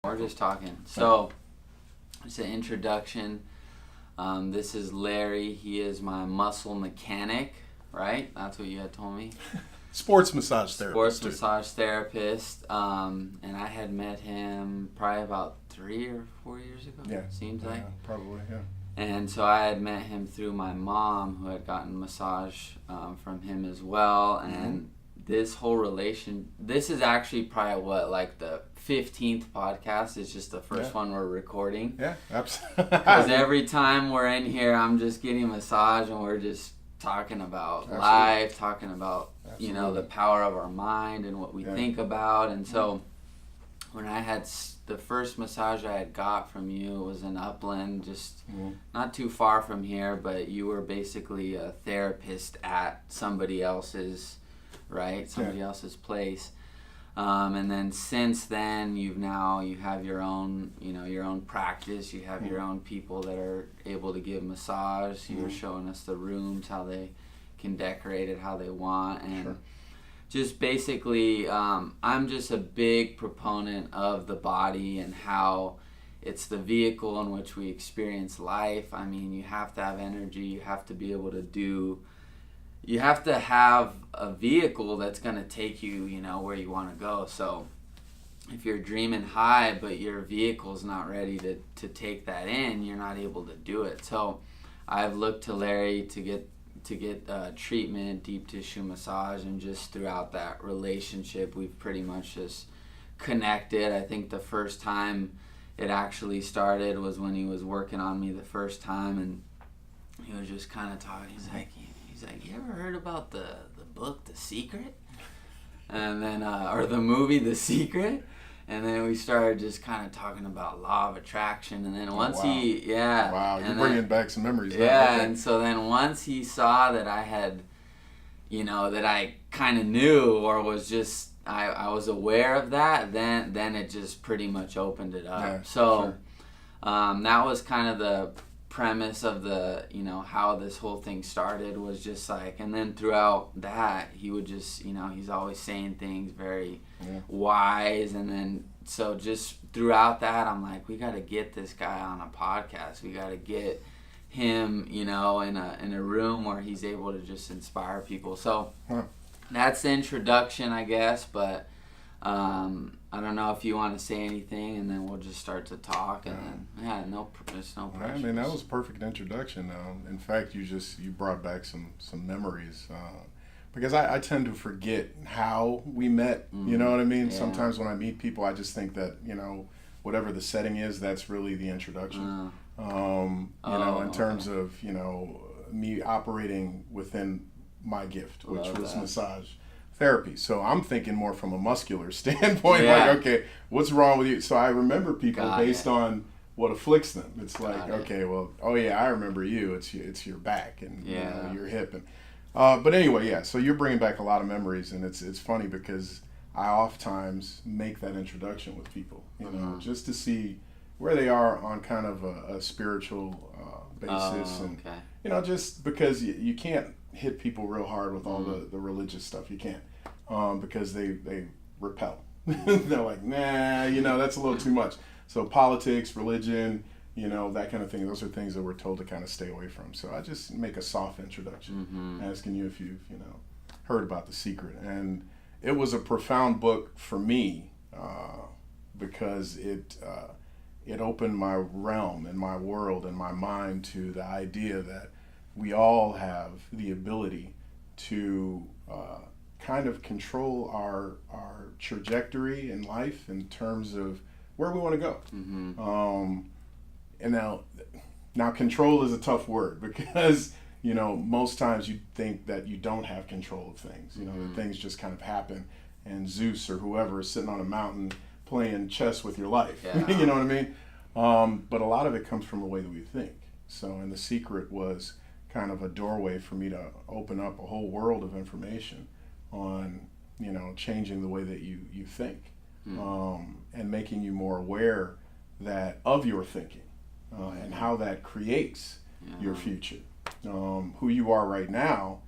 We're just talking. So, it's an introduction. This is Larry. He is my muscle mechanic, right? That's what you had told me. Sports massage therapist. Sports massage therapist. And I had met him probably about 3 or 4 years ago. Yeah. Seems like. Probably, yeah. And so I had met him through my mom, who had gotten massage from him as well. And this whole this is actually probably like the 15th podcast. It's just the first one we're recording. Yeah, absolutely. Because every time we're in here, I'm just getting a massage and we're just talking about life, talking about, the power of our mind and what we think about. And so when I had the first massage I had got from you, it was in Upland, just not too far from here, but you were basically a therapist at somebody else's, right? Somebody else's place. And then since then, you have your own, your own practice. You have your own people that are able to give massage. You were showing us the rooms, how they can decorate it how they want. And just basically, I'm just a big proponent of the body and how it's the vehicle in which we experience life. I mean, you have to have energy. You have to be able to you have to have a vehicle that's going to take you, where you want to go. So if you're dreaming high, but your vehicle's not ready to take that in, you're not able to do it. So I've looked to Larry to get treatment, deep tissue massage, and just throughout that relationship, we've pretty much just connected. I think the first time it actually started was when he was working on me the first time, and he was just kind of talking. He's like, you ever heard about the book The Secret? And then, or the movie The Secret? And then we started just kind of talking about law of attraction. And then once Wow, you're bringing back some memories. Yeah, and so then once he saw that I had, that I kind of knew or was just, I was aware of that, then it just pretty much opened it up. Yeah, so that was kind of the premise of the how this whole thing started, was just like, and then throughout that he would just he's always saying things very wise, and then so just throughout that I'm like, we got to get this guy on a podcast, we got to get him in a room where he's able to just inspire people. So that's the introduction, I guess, but I don't know if you want to say anything, and then we'll just start to talk, and then there's no pressure. I mean, that was a perfect introduction. In fact, you brought back some memories, because I tend to forget how we met. You know what I mean? Yeah. Sometimes when I meet people, I just think that whatever the setting is, that's really the introduction. In terms of me operating within my gift, which was massage therapy. So I'm thinking more from a muscular standpoint, like, okay, what's wrong with you? So I remember people based on what afflicts them. It's like, okay, well, I remember you. It's your back and your hip. And but anyway, so you're bringing back a lot of memories, and it's funny because I oftentimes make that introduction with people, just to see where they are on kind of a spiritual basis, and just because you can't hit people real hard with all the religious stuff. You can't, because they repel. They're like, nah, that's a little too much. So politics, religion, that kind of thing, those are things that we're told to kind of stay away from. So I just make a soft introduction, asking you if you've heard about The Secret. And it was a profound book for me, because it opened my realm and my world and my mind to the idea that we all have the ability to kind of control our trajectory in life in terms of where we want to go. And now control is a tough word, because most times you think that you don't have control of things. That things just kind of happen, and Zeus or whoever is sitting on a mountain playing chess with your life. You know what I mean? But a lot of it comes from the way that we think. So, and The Secret was kind of a doorway for me to open up a whole world of information on, changing the way that you think, and making you more aware of your thinking, and how that creates your future. Who you are right now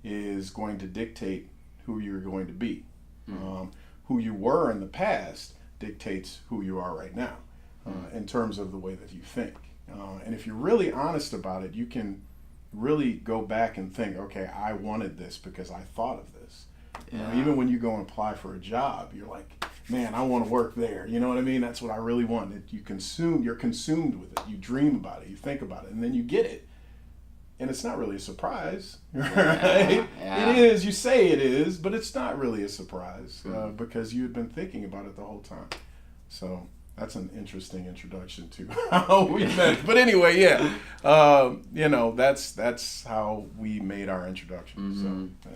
is going to dictate who you're going to be. Who you were in the past dictates who you are right now in terms of the way that you think. And if you're really honest about it, you can really go back and think, okay, I wanted this because I thought of this. You know, even when you go and apply for a job, you're like, man, I want to work there. You know what I mean? That's what I really want. You're consumed with it. You dream about it. You think about it. And then you get it. And it's not really a surprise, right? It is. You say it is, but it's not really a surprise because you had been thinking about it the whole time. So that's an interesting introduction to how we met. But anyway, you know, that's how we made our introduction. So,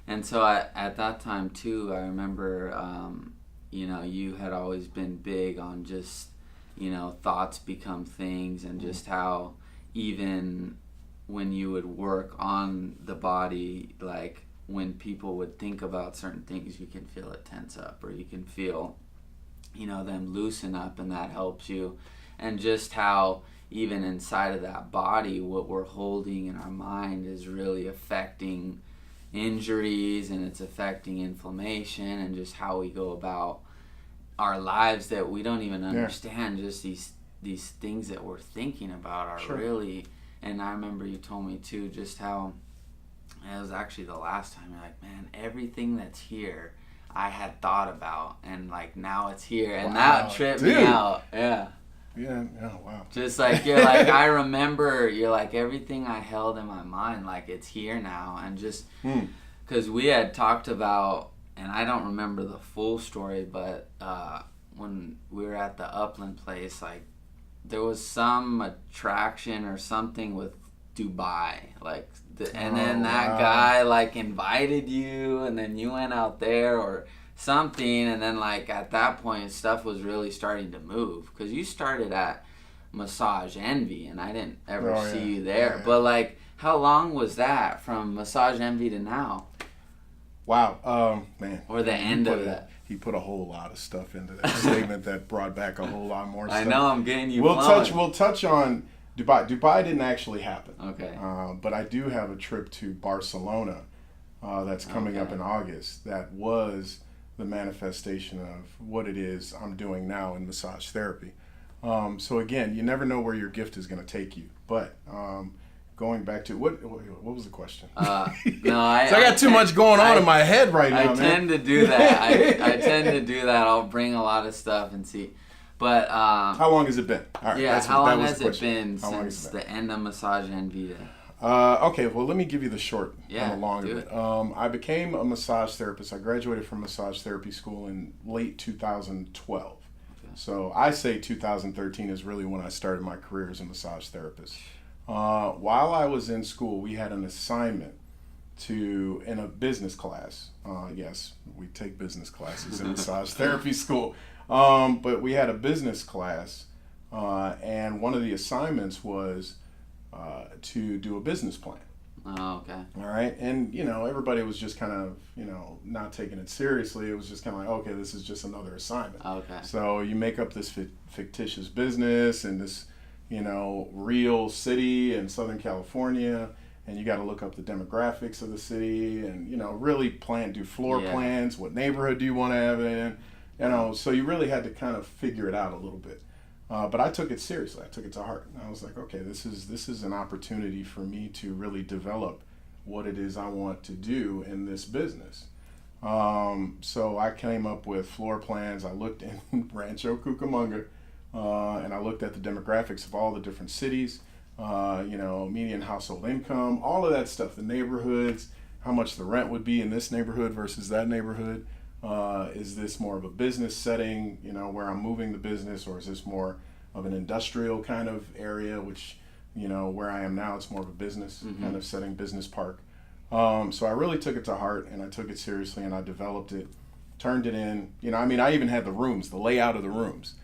And so at that time too, I remember, you know, you had always been big on just, you know, thoughts become things, and just how even when you would work on the body, like when people would think about certain things, you can feel it tense up, or you can feel, you know, them loosen up, and that helps you. And just how even inside of that body, what we're holding in our mind is really affecting injuries, and it's affecting inflammation, and just how we go about our lives that we don't even understand. Just these things that we're thinking about are really. And I remember you told me too, just how it was actually the last time, you're like, man, everything that's here I had thought about, and like now it's here, and that tripped me out. Wow. Just like, you're like, I remember, you're like, everything I held in my mind, like it's here now. And just because we had talked about, and I don't remember the full story, but when we were at the Upland place, like there was some attraction or something with Dubai, like and then that guy like invited you, and then you went out there or something, and then like at that point stuff was really starting to move, because you started at Massage Envy, and I didn't ever see you there. But like, how long was that from Massage Envy to now? Wow, man. Or the end of that. He put a whole lot of stuff into that statement that brought back a whole lot more stuff. I know, I'm getting you. We'll touch on Dubai. Dubai didn't actually happen. Okay. But I do have a trip to Barcelona that's coming up in August. That was the manifestation of what it is I'm doing now in massage therapy. So again, you never know where your gift is going to take you. But going back to what was the question? No, I got too much going on in my head right now. I tend to do that. I tend to do that. I'll bring a lot of stuff and see. But how long has it been? All right, how long has it been since the end of Massage Envy? Okay, well, let me give you the short and the long of it. I became a massage therapist. I graduated from massage therapy school in late 2012. Okay. So I say 2013 is really when I started my career as a massage therapist. While I was in school, we had an assignment in a business class. Yes, we take business classes in massage therapy school. But we had a business class, and one of the assignments was to do a business plan. Oh, okay. All right. And, you know, everybody was just kind of, you know, not taking it seriously. It was just kind of like, okay, this is just another assignment. Okay. So you make up this fictitious business in this, you know, real city in Southern California, and you got to look up the demographics of the city and, you know, really do floor plans. What neighborhood do you want to have it in? You know, so you really had to kind of figure it out a little bit. But I took it seriously. I took it to heart. And I was like, okay, this is an opportunity for me to really develop what it is I want to do in this business. So I came up with floor plans. I looked in Rancho Cucamonga, and I looked at the demographics of all the different cities, you know, median household income, all of that stuff, the neighborhoods, how much the rent would be in this neighborhood versus that neighborhood. Is this more of a business setting, you know, where I'm moving the business, or is this more of an industrial kind of area, which, you know, where I am now, it's more of a business kind of setting, business park. So I really took it to heart, and I took it seriously, and I developed it, turned it in. You know, I mean, I even had the rooms, the layout of the rooms,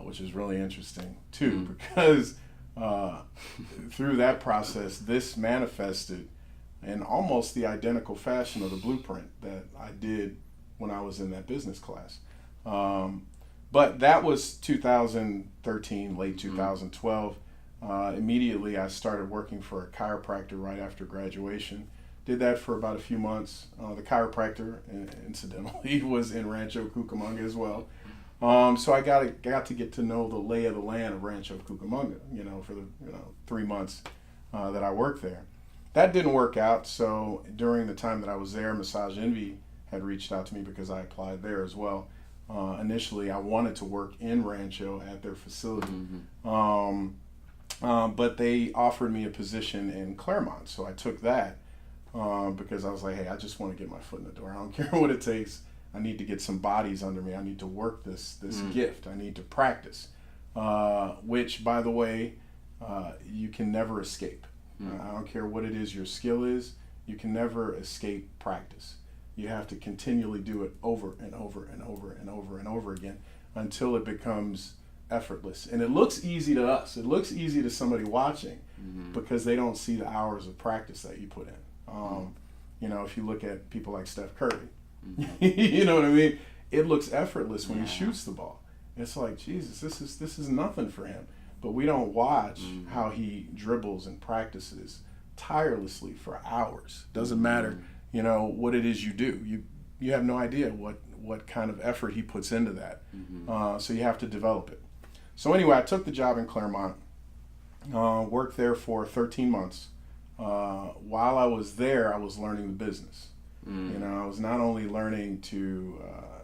which is really interesting too, because through that process, this manifested in almost the identical fashion of the blueprint that I did when I was in that business class. But that was 2013, late 2012. Immediately I started working for a chiropractor right after graduation. Did that for about a few months. The chiropractor, incidentally, was in Rancho Cucamonga as well. So I got to get to know the lay of the land of Rancho Cucamonga, for the 3 months that I worked there. That didn't work out. So during the time that I was there, Massage Envy had reached out to me because I applied there as well. Initially, I wanted to work in Rancho at their facility, but they offered me a position in Claremont. So I took that because I was like, hey, I just want to get my foot in the door. I don't care what it takes. I need to get some bodies under me. I need to work this gift. I need to practice, which, by the way, you can never escape. I don't care what it is your skill is. You can never escape practice. You have to continually do it over and over and over and over and over again until it becomes effortless. And it looks easy to us. It looks easy to somebody watching because they don't see the hours of practice that you put in. If you look at people like Steph Curry, you know what I mean? It looks effortless when he shoots the ball. It's like, Jesus, this is nothing for him. But we don't watch how he dribbles and practices tirelessly for hours. Doesn't matter, what it is you do. You have no idea what kind of effort he puts into that. So you have to develop it. So anyway, I took the job in Claremont, worked there for 13 months. While I was there, I was learning the business. I was not only learning to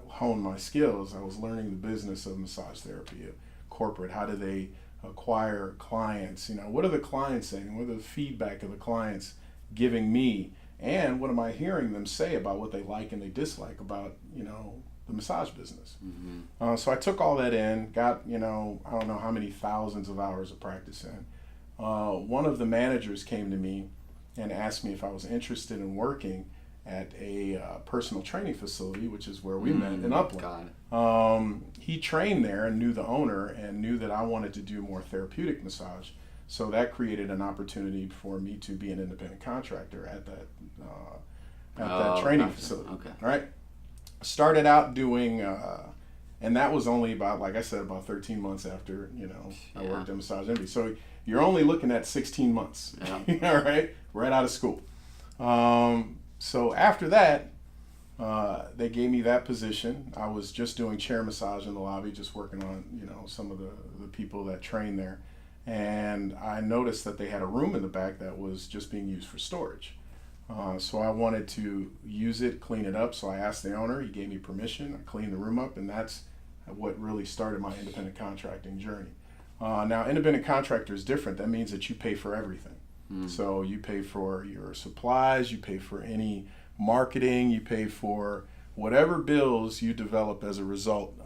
hone my skills, I was learning the business of massage therapy, corporate. How do they acquire clients? What are the clients saying? What are the feedback of the clients giving me? And what am I hearing them say about what they like and they dislike about, the massage business? So I took all that in, got, I don't know how many thousands of hours of practice in. One of the managers came to me and asked me if I was interested in working at a personal training facility, which is where we met in Upland. He trained there and knew the owner and knew that I wanted to do more therapeutic massage. So that created an opportunity for me to be an independent contractor at that training facility. Okay. Right. Started out doing, and that was only about, like I said, about 13 months after, I worked at Massage Envy. So you're only looking at 16 months, all right out of school. So after that, they gave me that position. I was just doing chair massage in the lobby, just working on, some of the people that train there. And I noticed that they had a room in the back that was just being used for storage. So I wanted to use it, clean it up. So I asked the owner, he gave me permission. I cleaned the room up, and that's what really started my independent contracting journey. Now, independent contractor is different. That means that you pay for everything. So you pay for your supplies, you pay for any marketing, you pay for whatever bills you develop as a result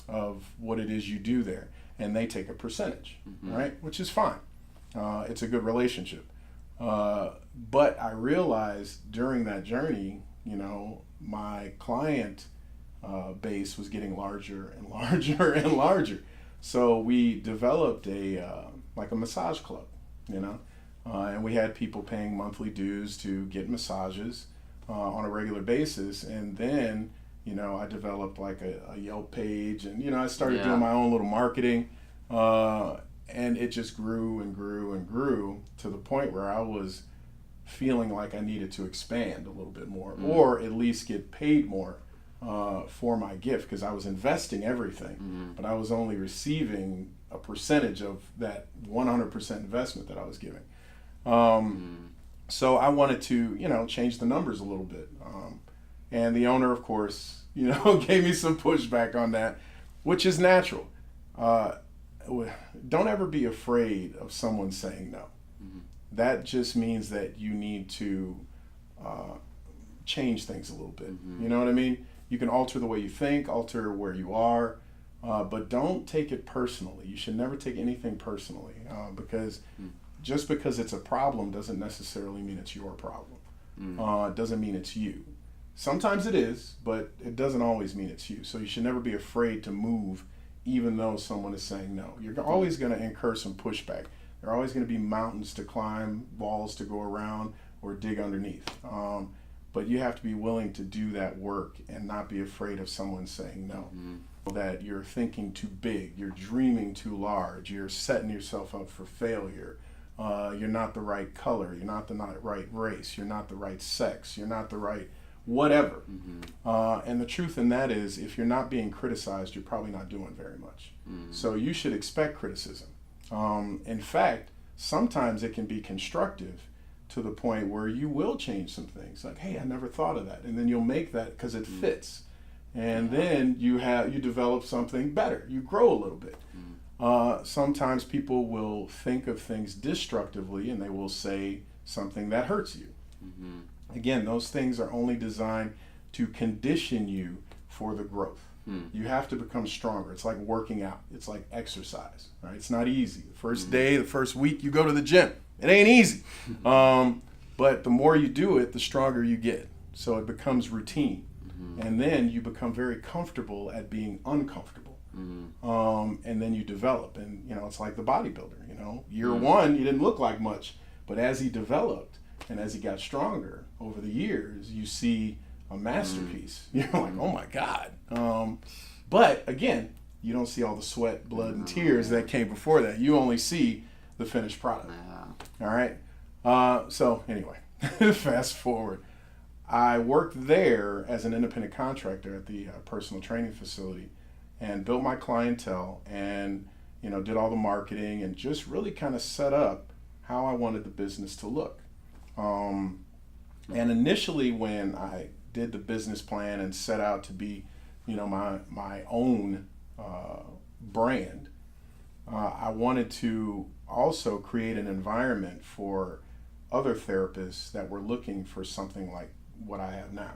of what it is you do there. And they take a percentage, right? Which is fine. It's a good relationship. But I realized during that journey, my client base was getting larger and larger and larger. So we developed a massage club, and we had people paying monthly dues to get massages on a regular basis. And then, I developed like a Yelp page, and, I started doing my own little marketing, and it just grew and grew and grew to the point where I was feeling like I needed to expand a little bit more, or at least get paid more for my gift, because I was investing everything, but I was only receiving a percentage of that 100% investment that I was giving. So I wanted to, change the numbers a little bit. And the owner, of course, gave me some pushback on that, which is natural. Don't ever be afraid of someone saying no. That just means that you need to change things a little bit. You know what I mean? You can alter the way you think, alter where you are, but don't take it personally. You should never take anything personally, because just because it's a problem doesn't necessarily mean it's your problem. It doesn't mean it's you. Sometimes it is, but it doesn't always mean it's you. So you should never be afraid to move, even though someone is saying no. You're always going to incur some pushback. There are always going to be mountains to climb, walls to go around, or dig underneath. But you have to be willing to do that work and not be afraid of someone saying no. That you're thinking too big, you're dreaming too large, you're setting yourself up for failure. You're not the right color, you're not the right race, you're not the right sex, you're not the right whatever. And the truth in that is, if you're not being criticized, you're probably not doing very much. So you should expect criticism. In fact, sometimes it can be constructive to the point where you will change some things. Like, hey, I never thought of that. And then you'll make that because it fits. And then you develop something better. You grow a little bit. Sometimes people will think of things destructively and they will say something that hurts you. Again, those things are only designed to condition you for the growth. You have to become stronger. It's like working out. It's like exercise. Right? It's not easy. The first day, the first week, you go to the gym. It ain't easy. But the more you do it, the stronger you get. So it becomes routine. And then you become very comfortable at being uncomfortable. And then you develop. And, it's like the bodybuilder, Year one, he didn't look like much. But as he developed and as he got stronger over the years, you see a masterpiece. You're like, oh my God. But again, you don't see all the sweat, blood, and tears that came before that. You only see the finished product. All right. So anyway, fast forward. I worked there as an independent contractor at the personal training facility and built my clientele and, did all the marketing and just really kind of set up how I wanted the business to look. And initially when I did the business plan and set out to be, my own brand, I wanted to also create an environment for other therapists that were looking for something like what I have now,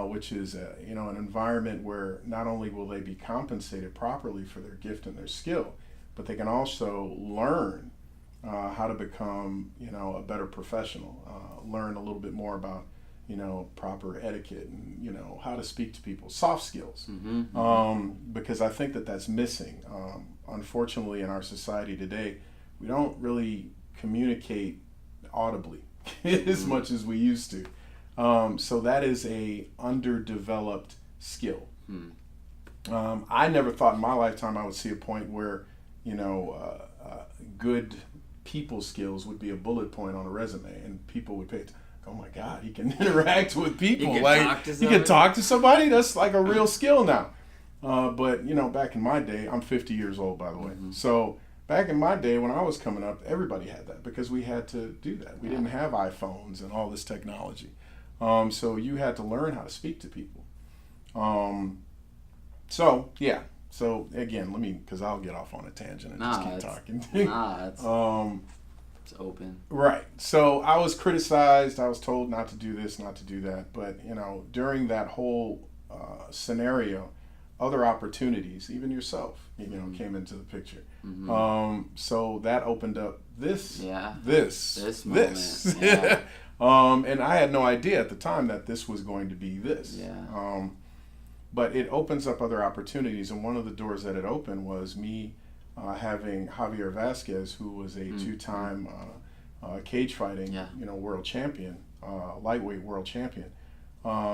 which is an environment where not only will they be compensated properly for their gift and their skill, but they can also learn how to become a better professional, learn a little bit more about proper etiquette and how to speak to people, soft skills, because I think that that's missing. Unfortunately, in our society today, we don't really communicate audibly as much as we used to. So that is a underdeveloped skill. I never thought in my lifetime I would see a point where good people skills would be a bullet point on a resume and people would pay oh my God, he can interact with people. He can talk to somebody. That's like a real skill now. But back in my day, I'm 50 years old, by the way. So back in my day when I was coming up, everybody had that because we had to do that. We didn't have iPhones and all this technology. So you had to learn how to speak to people. So again, because I'll get off on a tangent and just keep talking. It's open. Right. So I was criticized. I was told not to do this, not to do that. But, during that whole scenario, other opportunities, even yourself, came into the picture. So that opened up this moment. Yeah. And I had no idea at the time that this was going to be this. Yeah. But it opens up other opportunities. And one of the doors that it opened was me having Javier Vasquez, who was a two-time cage fighting, world champion, lightweight world champion.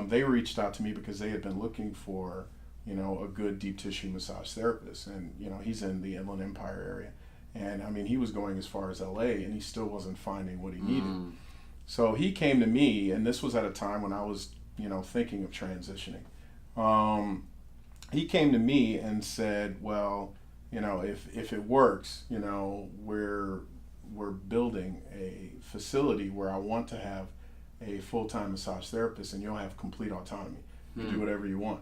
They reached out to me because they had been looking for, a good deep tissue massage therapist, and he's in the Inland Empire area, and he was going as far as LA, and he still wasn't finding what he needed. So he came to me, and this was at a time when I was, thinking of transitioning. He came to me and said, well, if it works, we're building a facility where I want to have a full-time massage therapist and you'll have complete autonomy. You do whatever you want,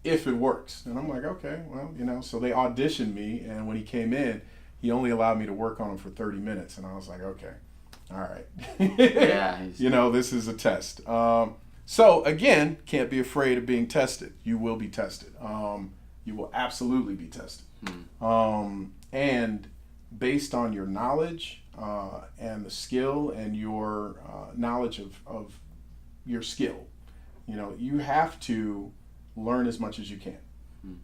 if it works. And I'm like, okay, well, so they auditioned me, and when he came in, he only allowed me to work on him for 30 minutes. And I was like, okay, all right. This is a test. So again, can't be afraid of being tested. You will be tested. You will absolutely be tested. And based on your knowledge and the skill and your knowledge of your skill, you have to learn as much as you can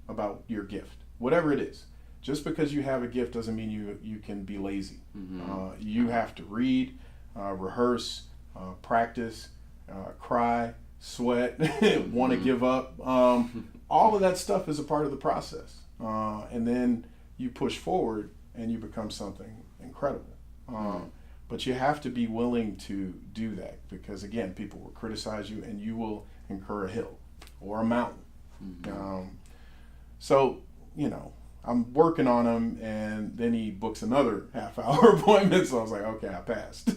about your gift, whatever it is. Just because you have a gift doesn't mean you can be lazy. You have to read, rehearse, practice, cry, sweat, want to give up. All of that stuff is a part of the process. And then you push forward and you become something incredible. But you have to be willing to do that because, again, people will criticize you and you will incur a hill or a mountain. Mm-hmm. So, I'm working on him, and then he books another half-hour appointment. So I was like, okay, I passed.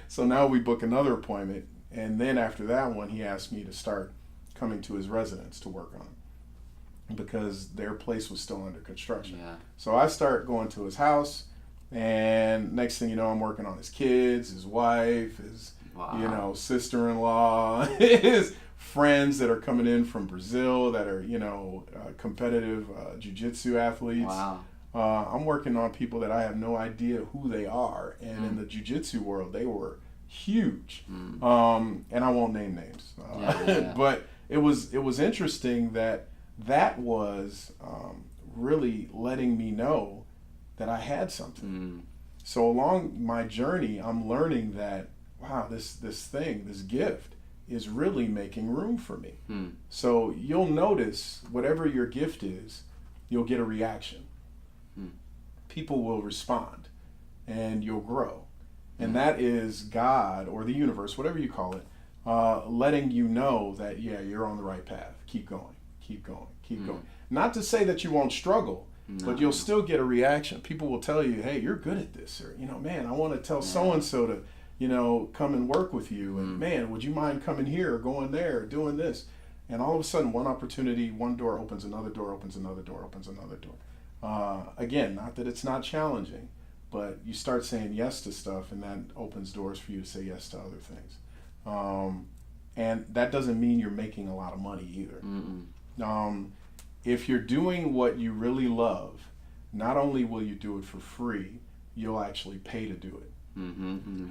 So now we book another appointment, and then after that one, he asked me to start coming to his residence to work on him because their place was still under construction. Yeah. So I start going to his house, and next thing you know, I'm working on his kids, his wife, his sister-in-law, his friends that are coming in from Brazil that are, competitive jiu-jitsu athletes. Wow. I'm working on people that I have no idea who they are. And in the jiu-jitsu world, they were huge. And I won't name names. But it was interesting that was really letting me know that I had something. So along my journey, I'm learning that, wow, this gift is really making room for me. So you'll notice whatever your gift is, you'll get a reaction. People will respond and you'll grow. And that is God or the universe, whatever you call it, letting you know that, yeah, you're on the right path. Keep going, keep going, keep going. Not to say that you won't struggle, but you'll still get a reaction. People will tell you, hey, you're good at this. Or, man, I want to tell so-and-so to, come and work with you. And man, would you mind coming here or going there or doing this? And all of a sudden, one opportunity, one door opens, another door opens, another door opens, another door. Again, not that it's not challenging, but you start saying yes to stuff, and that opens doors for you to say yes to other things. And that doesn't mean you're making a lot of money either. If you're doing what you really love, not only will you do it for free, you'll actually pay to do it.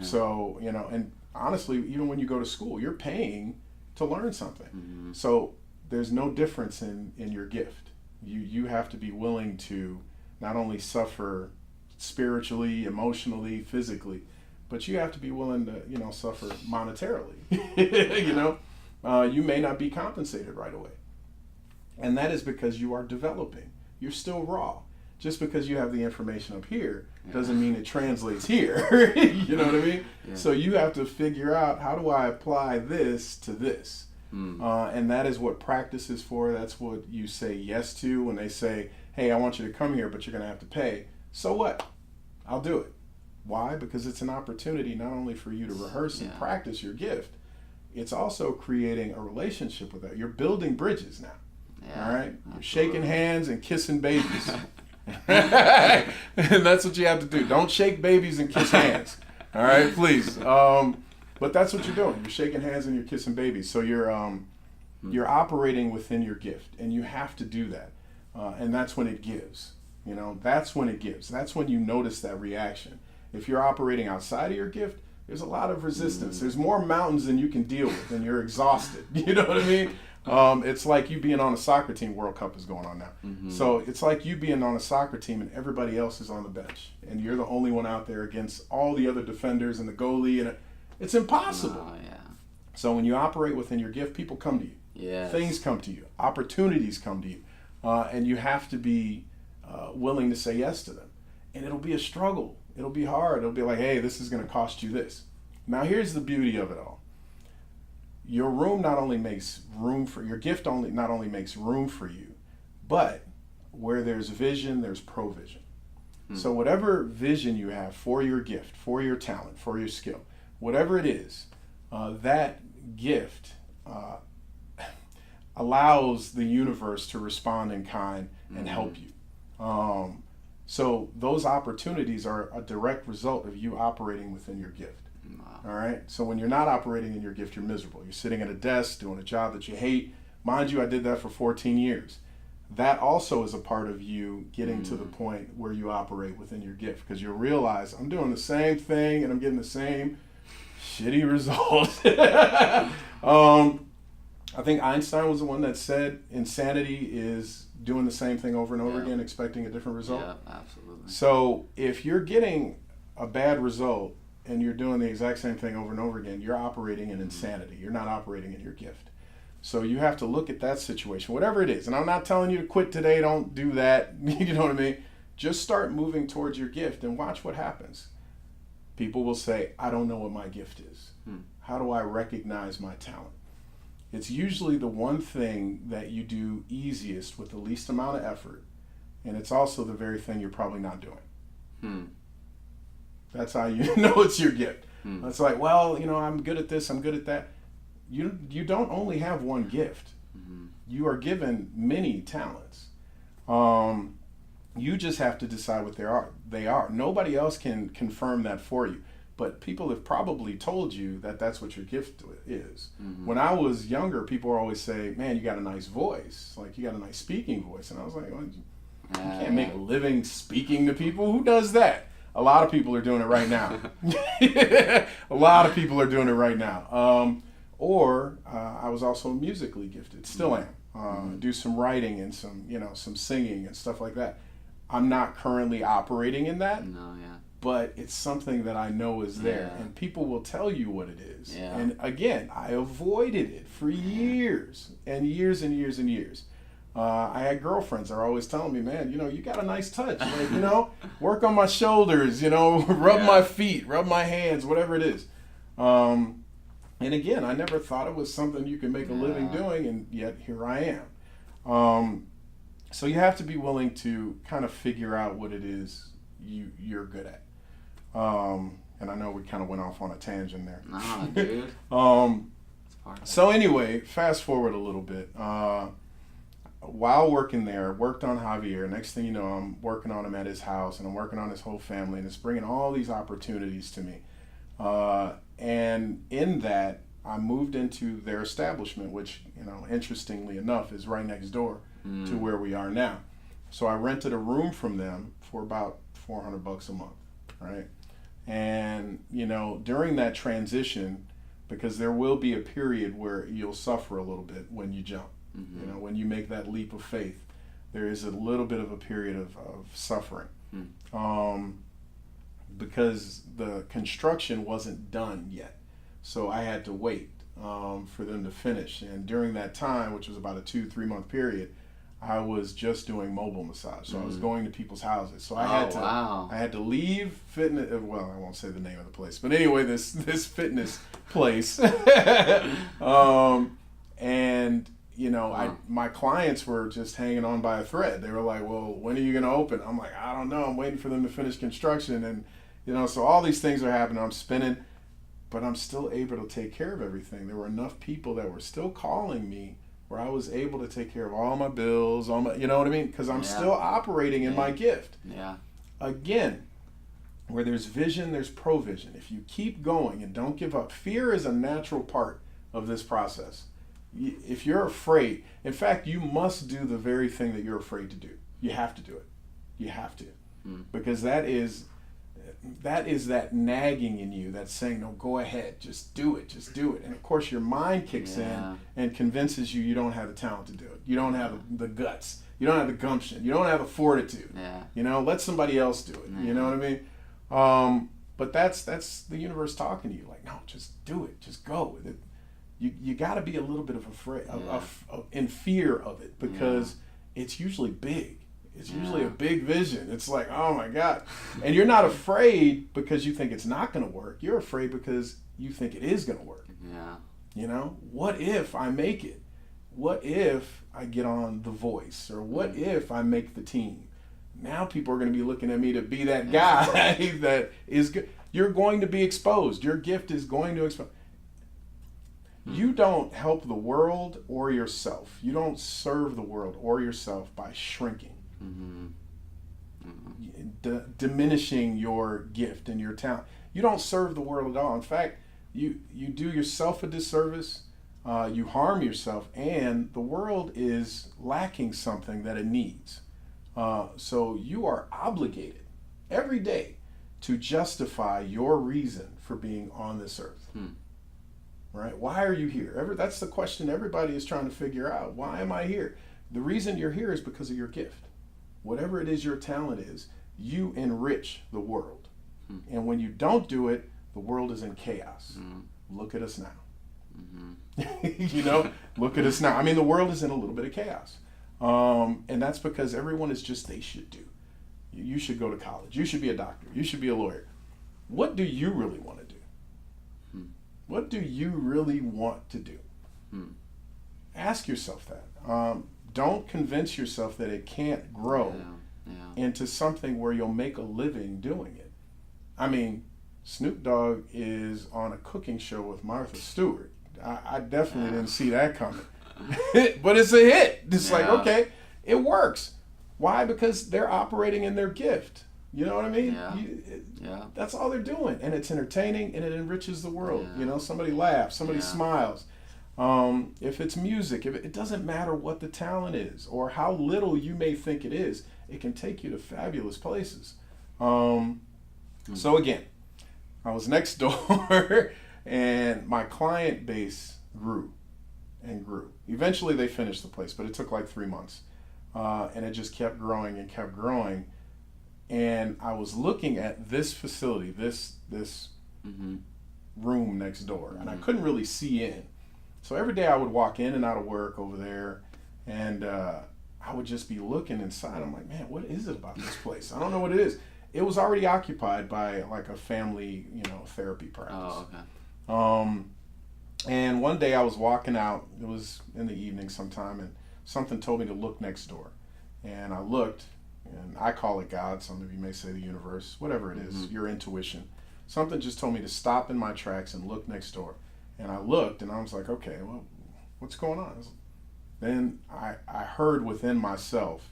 So, and honestly, even when you go to school, you're paying to learn something. So there's no difference in your gift. You have to be willing to not only suffer spiritually, emotionally, physically, but you have to be willing to, suffer monetarily. You may not be compensated right away. And that is because you are developing. You're still raw. Just because you have the information up here doesn't mean it translates here. You know what I mean? Yeah. So you have to figure out, how do I apply this to this? And that is what practice is for. That's what you say yes to when they say, hey, I want you to come here, but you're going to have to pay. So what? I'll do it. Why? Because it's an opportunity not only for you to rehearse and practice your gift, it's also creating a relationship with that. You're building bridges now. All right? You're shaking hands and kissing babies. And that's what you have to do. Don't shake babies and kiss hands. All right, please. But that's what you're doing. You're shaking hands and you're kissing babies. So you're operating within your gift, and you have to do that. And that's when it gives. That's when it gives. That's when you notice that reaction. If you're operating outside of your gift, there's a lot of resistance. There's more mountains than you can deal with, and you're exhausted. You know what I mean? It's like you being on a soccer team. World Cup is going on now. So it's like you being on a soccer team and everybody else is on the bench. And you're the only one out there against all the other defenders and the goalie. And it's impossible. So when you operate within your gift, people come to you. Yes. Things come to you. Opportunities come to you. And you have to be willing to say yes to them. And it'll be a struggle. It'll be hard. It'll be like, hey, this is going to cost you this. Now here's the beauty of it all. Your room not only makes room for your gift, not only makes room for you, but where there's vision, there's provision. So whatever vision you have for your gift, for your talent, for your skill, whatever it is, that gift allows the universe to respond in kind and help you. So those opportunities are a direct result of you operating within your gift. All right. So when you're not operating in your gift, you're miserable. You're sitting at a desk doing a job that you hate. Mind you, I did that for 14 years. That also is a part of you getting to the point where you operate within your gift, because you'll realize I'm doing the same thing and I'm getting the same shitty result. I think Einstein was the one that said insanity is doing the same thing over and over again, expecting a different result. Yeah, absolutely. So if you're getting a bad result and you're doing the exact same thing over and over again, you're operating in insanity. You're not operating in your gift. So you have to look at that situation, whatever it is. And I'm not telling you to quit today. Don't do that. You know what I mean? Just start moving towards your gift and watch what happens. People will say, I don't know what my gift is. How do I recognize my talent? It's usually the one thing that you do easiest with the least amount of effort, and it's also the very thing you're probably not doing. That's how you know it's your gift. It's like, well, I'm good at this, I'm good at that. You don't only have one gift. You are given many talents. You just have to decide what they are. Nobody else can confirm that for you. But people have probably told you that that's what your gift is. When I was younger, people would always say, man, you got a nice voice. Like, you got a nice speaking voice. And I was like, well, you can't make a living speaking to people. Who does that? A lot of people are doing it right now. A lot of people are doing it right now. I was also musically gifted. Still am. Do some writing and some singing and stuff like that. I'm not currently operating in that. No, yeah. But it's something that I know is there, and people will tell you what it is. And again, I avoided it for years and years and years and years. I had girlfriends that are always telling me, man, you got a nice touch. Like, work on my shoulders, rub my feet, rub my hands, whatever it is. And again, I never thought it was something you could make a living doing, and yet here I am. So you have to be willing to kind of figure out what it is you're good at. And I know we kind of went off on a tangent there. Nah, dude. So anyway, fast forward a little bit. While working there, worked on Javier. Next thing you know, I'm working on him at his house, and I'm working on his whole family, and it's bringing all these opportunities to me. And in that, I moved into their establishment, which, interestingly enough, is right next door to where we are now. So I rented a room from them for about $400 a month, right? And, during that transition, because there will be a period where you'll suffer a little bit when you jump. When you make that leap of faith, there is a little bit of a period of suffering. Because the construction wasn't done yet. So I had to wait for them to finish. And during that time, which was about a 2-3 month period, I was just doing mobile massage. So I was going to people's houses. So I had to leave fitness. Well, I won't say the name of the place, but anyway, this fitness place. My clients were just hanging on by a thread. They were like, well, when are you going to open? I'm like, I don't know. I'm waiting for them to finish construction. And, so all these things are happening. I'm spinning, but I'm still able to take care of everything. There were enough people that were still calling me where I was able to take care of all my bills, you know what I mean? Because I'm still operating in my gift. Yeah. Again, where there's vision, there's provision. If you keep going and don't give up, fear is a natural part of this process. If you're afraid, in fact, you must do the very thing that you're afraid to do. You have to do it. You have to. Because that is that nagging in you that's saying, no, go ahead, just do it. And of course your mind kicks in and convinces you don't have the talent to do it. You don't have the guts. You don't have the gumption. You don't have the fortitude. Let somebody else do it. You know what I mean? But that's the universe talking to you, like, no, just do it. Just go with it. You got to be a little bit of afraid, in fear of it, because it's usually big. It's usually a big vision. It's like, oh my God. And you're not afraid because you think it's not going to work. You're afraid because you think it is going to work. What if I make it? What if I get on The Voice? Or what if I make the team? Now people are going to be looking at me to be that guy that is good. You're going to be exposed. Your gift is going to expose. You don't help the world or yourself. You don't serve the world or yourself by shrinking. Diminishing your gift and your talent. You don't serve the world at all. In fact, you do yourself a disservice, you harm yourself, and the world is lacking something that it needs. So you are obligated every day to justify your reason for being on this earth. Right? Why are you here? That's the question everybody is trying to figure out. Why am I here? The reason you're here is because of your gift. Whatever it is your talent is, you enrich the world. And when you don't do it, the world is in chaos. Look at us now. Look at us now. I mean, the world is in a little bit of chaos. And that's because everyone is just, they should do. You should go to college. You should be a doctor. You should be a lawyer. What do you really want to do? What do you really want to do? ask yourself that. Don't convince yourself that it can't grow into something where you'll make a living doing it. I mean, Snoop Dogg is on a cooking show with Martha Stewart. I definitely didn't see that coming. But it's a hit. It's like, okay, it works. Why? Because they're operating in their gift. You know what I mean? That's all they're doing. And it's entertaining and it enriches the world. You know, somebody laughs, somebody smiles. If it's music, if it doesn't matter what the talent is or how little you may think it is, it can take you to fabulous places. So again, I was next door and my client base grew and grew. Eventually they finished the place, but it took like 3 months. And it just kept growing and kept growing. And I was looking at this facility, this room next door, and I couldn't really see in. So every day I would walk in and out of work over there, and I would just be looking inside. I'm like, man, what is it about this place? I don't know what it is. It was already occupied by like a family, therapy practice. Oh, okay. And one day I was walking out. It was in the evening sometime, and something told me to look next door. And I looked, and I call it God. Some of you may say the universe, whatever it is, your intuition. Something just told me to stop in my tracks and look next door. And I looked, and I was like, okay, well, what's going on? Then I heard within myself,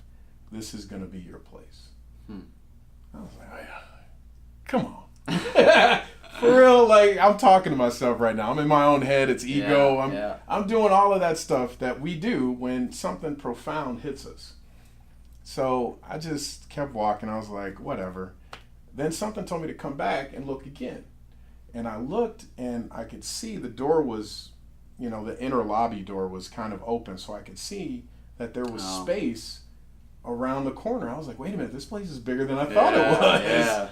this is going to be your place. I was like, oh, yeah. Come on. For real, like, I'm talking to myself right now. I'm in my own head. It's ego. I'm doing all of that stuff that we do when something profound hits us. So I just kept walking. I was like, whatever. Then something told me to come back and look again. And I looked, and I could see the door was, the inner lobby door was kind of open. So I could see that there was space around the corner. I was like, wait a minute, this place is bigger than I thought it was.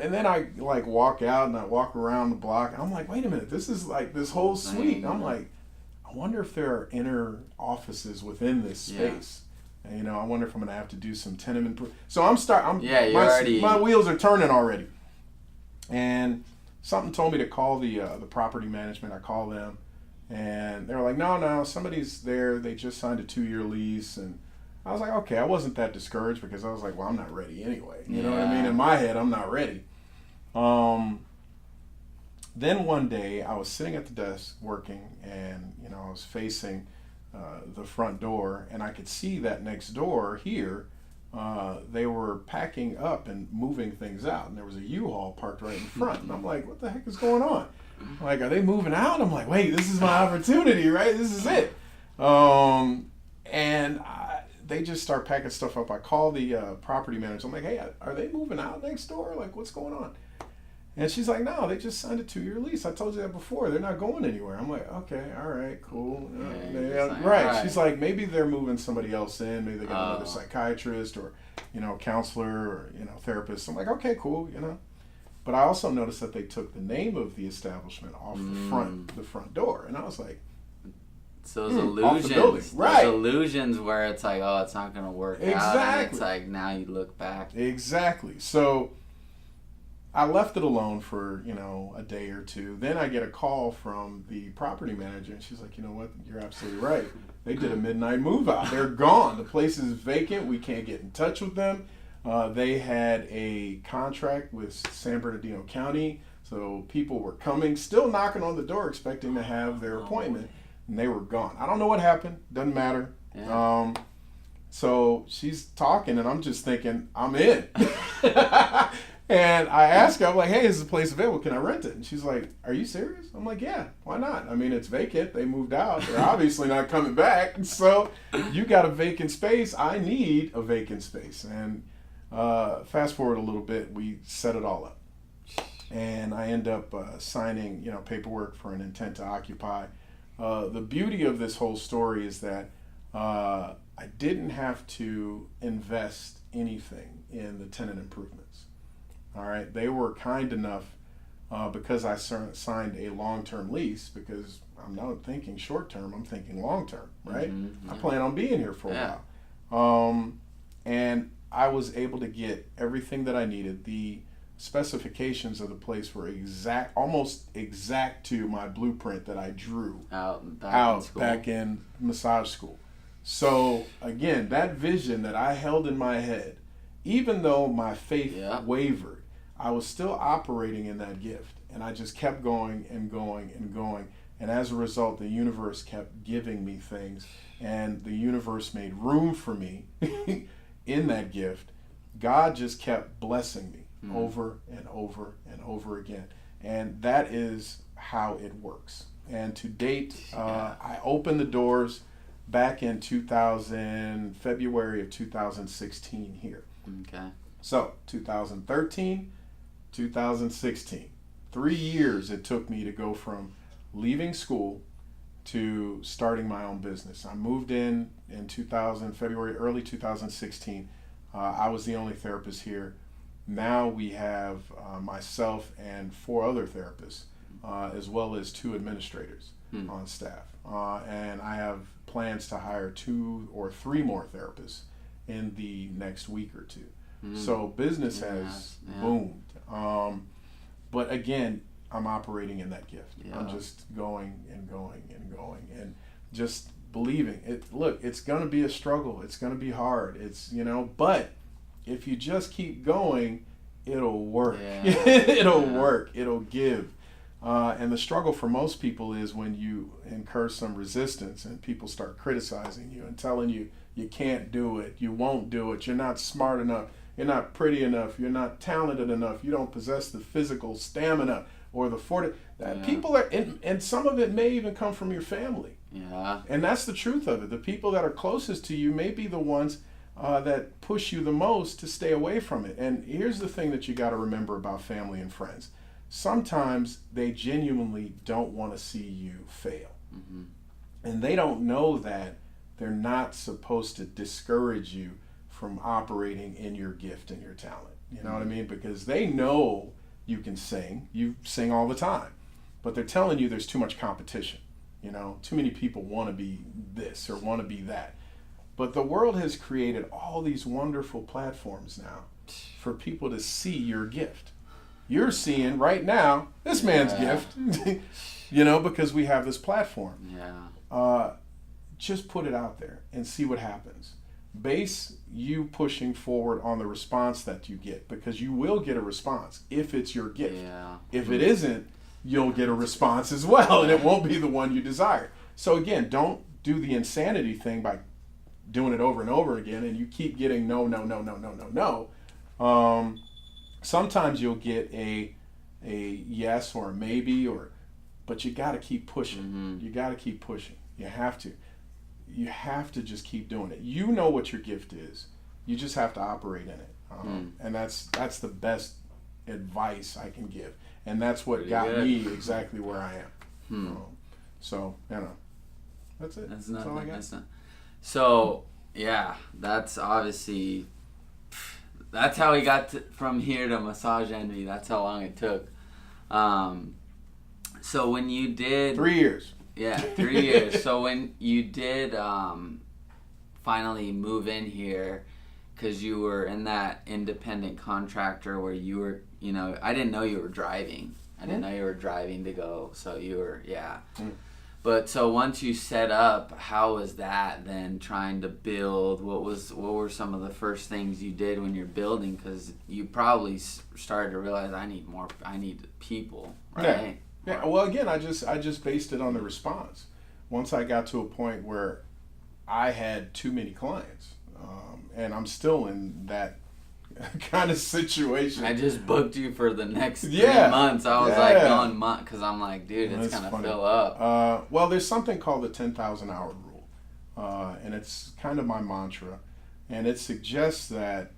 And then I like walk out and I walk around the block. And I'm like, wait a minute, this is like this whole suite. I'm like, I wonder if there are inner offices within this space. And, I wonder if I'm gonna have to do some tenement. So my wheels are turning already. And something told me to call the property management. I called them, and they were like, no, somebody's there. They just signed a 2-year lease. And I was like, okay, I wasn't that discouraged because I was like, well, I'm not ready anyway. You know what I mean? In my head, I'm not ready. Then one day I was sitting at the desk working, and, I was facing the front door, and I could see that next door here, they were packing up and moving things out. And there was a U-Haul parked right in front. And I'm like, what the heck is going on? Like, are they moving out? I'm like, wait, this is my opportunity, right? This is it. They just start packing stuff up. I call the property manager. I'm like, hey, are they moving out next door? Like, what's going on? And she's like, no, they just signed a 2-year lease. I told you that before. They're not going anywhere. I'm like, okay, all right, cool. Right. She's like, maybe they're moving somebody else in. Maybe they got another psychiatrist or, counselor or, therapist. I'm like, okay, cool, But I also noticed that they took the name of the establishment off the front door. And I was like, so those illusions, right? Those illusions where it's like, oh, it's not going to work out. And it's like, now you look back. Exactly. So I left it alone for, a day or two. Then I get a call from the property manager, and she's like, you know what? You're absolutely right. They did a midnight move out. They're gone. The place is vacant. We can't get in touch with them. They had a contract with San Bernardino County, so people were coming, still knocking on the door, expecting to have their appointment. And they were gone. I don't know what happened. Doesn't matter. Yeah. So she's talking, and I'm just thinking, I'm in. And I asked her, I'm like, hey, is the place available? Can I rent it? And she's like, are you serious? I'm like, yeah, why not? I mean, it's vacant. They moved out. They're obviously not coming back. So you got a vacant space. I need a vacant space. And fast forward a little bit, we set it all up. And I end up signing, paperwork for an intent to occupy. The beauty of this whole story is that I didn't have to invest anything in the tenant improvements. All right, they were kind enough because I signed a long-term lease, because I'm not thinking short-term, I'm thinking long-term, right? I plan on being here for a while. And I was able to get everything that I needed. The specifications of the place were almost exact to my blueprint that I drew back in massage school. So again, that vision that I held in my head, even though my faith wavered, I was still operating in that gift, and I just kept going and going and going. And as a result, the universe kept giving me things, and the universe made room for me in that gift. God just kept blessing me over and over and over again. And that is how it works. And to date, I opened the doors back in February of 2016 here. Okay. So 2013, 2016, 3 years it took me to go from leaving school to starting my own business. I moved in February, early 2016. I was the only therapist here. Now we have myself and 4 other therapists, as well as 2 administrators on staff. And I have plans to hire 2 or 3 more therapists in the next week or 2. So business has boomed. But again, I'm operating in that gift. I'm just going and going and going and just believing it. Look, it's going to be a struggle. It's going to be hard. But if you just keep going, it'll work. It'll work. It'll give. And the struggle for most people is when you incur some resistance and people start criticizing you and telling you you can't do it, you won't do it, you're not smart enough, you're not pretty enough, you're not talented enough, you don't possess the physical stamina or the people are, and some of it may even come from your family. And that's the truth of it. The people that are closest to you may be the ones that push you the most to stay away from it. And here's the thing that you got to remember about family and friends. Sometimes they genuinely don't want to see you fail. And they don't know that they're not supposed to discourage you from operating in your gift and your talent. You know what I mean? Because they know you can sing. You sing all the time. But they're telling you there's too much competition. Too many people want to be this or want to be that. But the world has created all these wonderful platforms now for people to see your gift. You're seeing right now this man's gift, because we have this platform. Just put it out there and see what happens. Base you pushing forward on the response that you get, because you will get a response if it's your gift. If it isn't, you'll get a response as well, and it won't be the one you desire. So again, don't do the insanity thing by doing it over and over again, and you keep getting no. Sometimes you'll get a yes or a maybe, but you got to keep pushing. You got to keep pushing. You have to. You have to just keep doing it. You know what your gift is. You just have to operate in it. And that's the best advice I can give. And that's what got me exactly where I am. So, that's it. That's all I got. So, that's obviously, that's how we got from here to Massage Envy. That's how long it took. So when you did... 3 years. 3 years. So when you did finally move in here, because you were in that independent contractor where you were, I didn't know you were driving. I didn't know you were driving to go. So you were, But so once you set up, how was that then trying to build? What were some of the first things you did when you're building? Because you probably started to realize I need people, right? Yeah. Well, again, I just based it on the response. Once I got to a point where I had too many clients, and I'm still in that kind of situation. I just booked you for the next 3 months. I was going month because I'm like, dude, it's gonna fill up. Well, there's something called the 10,000 hour rule, and it's kind of my mantra, and it suggests that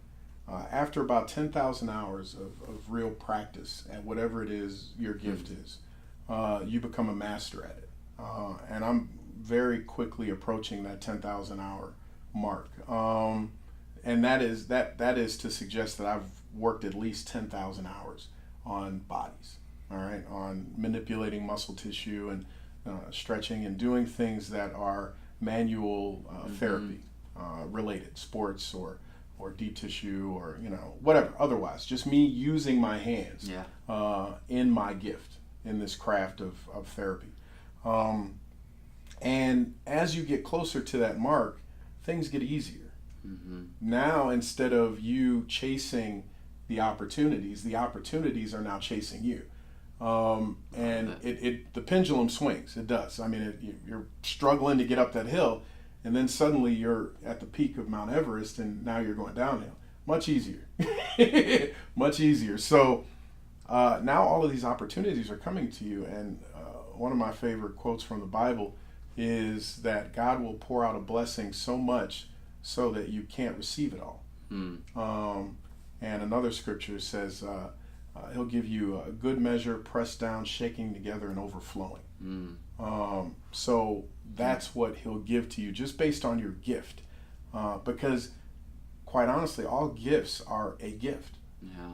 after about 10,000 hours of real practice at whatever it is your gift is, you become a master at it. And I'm very quickly approaching that 10,000 hour mark. And that is to suggest that I've worked at least 10,000 hours on bodies, all right, on manipulating muscle tissue and stretching and doing things that are manual therapy related, sports or or deep tissue or, whatever, otherwise. Just me using my hands in my gift, in this craft of therapy. And as you get closer to that mark, things get easier. Now, instead of you chasing the opportunities are now chasing you. And the pendulum swings. It does. I mean, you're struggling to get up that hill, and then suddenly you're at the peak of Mount Everest, and now you're going downhill. Much easier. Much easier. So now all of these opportunities are coming to you, and one of my favorite quotes from the Bible is that God will pour out a blessing so much so that you can't receive it all. And another scripture says he'll give you a good measure, pressed down, shaking together, and overflowing. So that's what he'll give to you just based on your gift. Because quite honestly, all gifts are a gift.